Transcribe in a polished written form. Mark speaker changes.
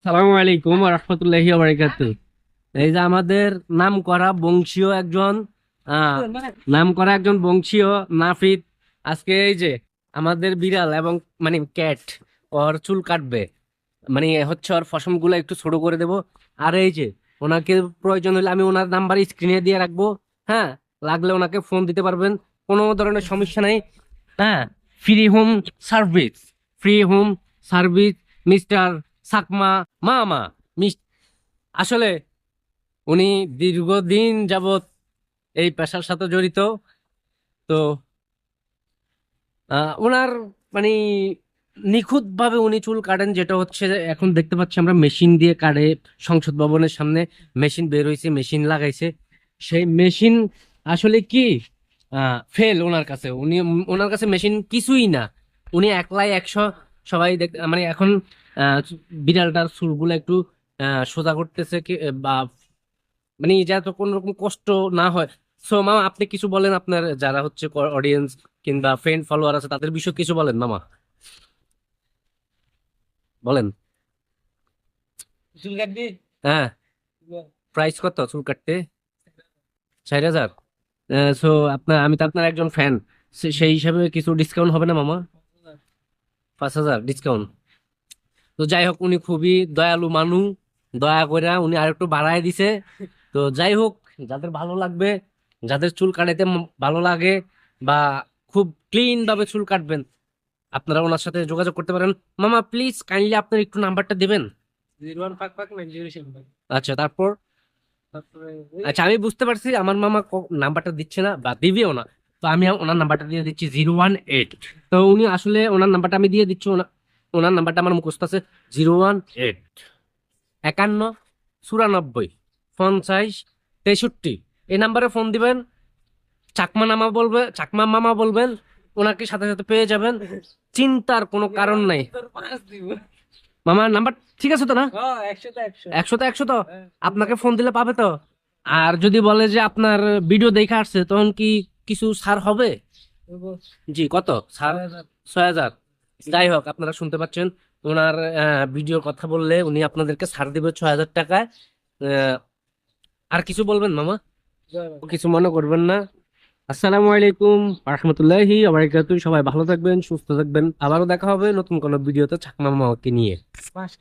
Speaker 1: সালামু আলাইকুম রহমতুল্লাহি এই যে আমাদের নাম করা বংশীয় একজন নাম করা একজন বংশীয় নাফিদ আজকে এই যে আমাদের বিড়াল এবং মানে ক্যাট ওর চুল কাটবে, মানে হচ্ছে ওর পশম গুলো একটু ছোট করে দেব। আর এই যে ওনাকে প্রয়োজন হলে আমি ওনার নাম্বার স্ক্রিনে দিয়ে রাখবো। হ্যাঁ, লাগলে ওনাকে ফোন দিতে পারবেন, কোনো ধরনের সমস্যা নাই। হ্যাঁ, free home service, free home service mister সাকমা মামা মিস। আসলে উনি দীর্ঘদিন যাবত এই পেশার সাথে জড়িত। তো ওনার মানে নিখুঁত ভাবে উনি চুল কাটেন, যেটা হচ্ছে যে এখন দেখতে পাচ্ছি আমরা মেশিন দিয়ে কাটে। সংসদ ভবনের সামনে মেশিন বের হয়েছে, মেশিন লাগাইছে। সেই মেশিন আসলে কি ফেল ওনার কাছে। ওনার কাছে মেশিন কিছুই না। উনি একলাই একশো সবাই দেখ মানে এখন আহ, বিড়ালটার চুলগুলো একটু সোজা করতেছে কি বা মানে যাতে কোনো রকম কষ্ট না হয়। সো মামা, আপনি কিছু বলেন, আপনার যারা হচ্ছে অডিয়েন্স কিংবা ফ্রেন্ড ফলোয়ার আছে তাদের বিষয়ে কিছু বলেন মামা, বলেন।
Speaker 2: চুল কাটবি?
Speaker 1: হ্যাঁ, প্রাইস কত চুল কাটতে? 4,000। সো আপনার, আমি তো আপনার একজন ফ্যান, সেই হিসাবে কিছু ডিসকাউন্ট হবে না মামা? 5,000 ডিসকাউন্ট? তো যাই হোক, উনি খুবই দয়ালু মানুষ, দয়া করে উনি আরেকটু বাড়ায় দিছে। তো যাই হোক, যাদের ভালো লাগবে, যাদের চুল কাটাইতে ভালো লাগে বা খুব ক্লিন ভাবে চুল কাটবেন, আপনারা ওনার সাথে যোগাযোগ করতে পারেন। মামা প্লিজ কাইন্ডলি আপনার একটু নাম্বারটা দিবেন।
Speaker 2: 0155 907।
Speaker 1: আচ্ছা, তারপর?
Speaker 2: তারপরে
Speaker 1: আচ্ছা, আমি বুঝতে পারছি আমার মামা নাম্বারটা দিচ্ছে না বা দিবেও না। তো আমি ওনার নাম্বারটা দিয়ে দিচ্ছি 018। তো উনি আসলে ওনার নাম্বারটা আমি দিয়ে দিচ্ছি। ওনার নাম্বারটা আমার মুখস্থ আছে, 018 51 94 50 63। এই নাম্বারে ফোন দিবেন, চাকমা মামা বলবেন, ওনাকে সাথে সাথে পেয়ে যাবেন। চিন্তার কোনো কারণ নাই।
Speaker 2: তোর পাঁচ দিব।
Speaker 1: মামার নাম্বার ঠিক আছে তো না?
Speaker 2: হ্যাঁ, 100 তে 100।
Speaker 1: 100 তো
Speaker 2: হ্যাঁ,
Speaker 1: আপনাকে ফোন দিলে পাবে তো? আর যদি বলে যে আপনার ভিডিও দেখে আসছে, তখন কি কিছু ছাড় হবে?
Speaker 2: দেবো।
Speaker 1: জি, কত ছাড়?
Speaker 2: 6000।
Speaker 1: 6,000। যাই হোক, আপনারা শুনতে পাচ্ছেন, ওনার ভিডিওর কথা বললে উনি আপনাদেরকে ছাড় দিবে 6,000 টাকায়। আহ, আর কিছু বলবেন মামা?
Speaker 2: জয় বাবা।
Speaker 1: কিছু মনে করবেন না। আসসালামু আলাইকুম রহমতুল্লাহি ওয়া বারাকাতুহু। সবাই ভালো থাকবেন, সুস্থ থাকবেন। আবারও দেখা হবে নতুন কোনো ভিডিওতে চাকমা মামাকে নিয়ে।
Speaker 2: পাঁচ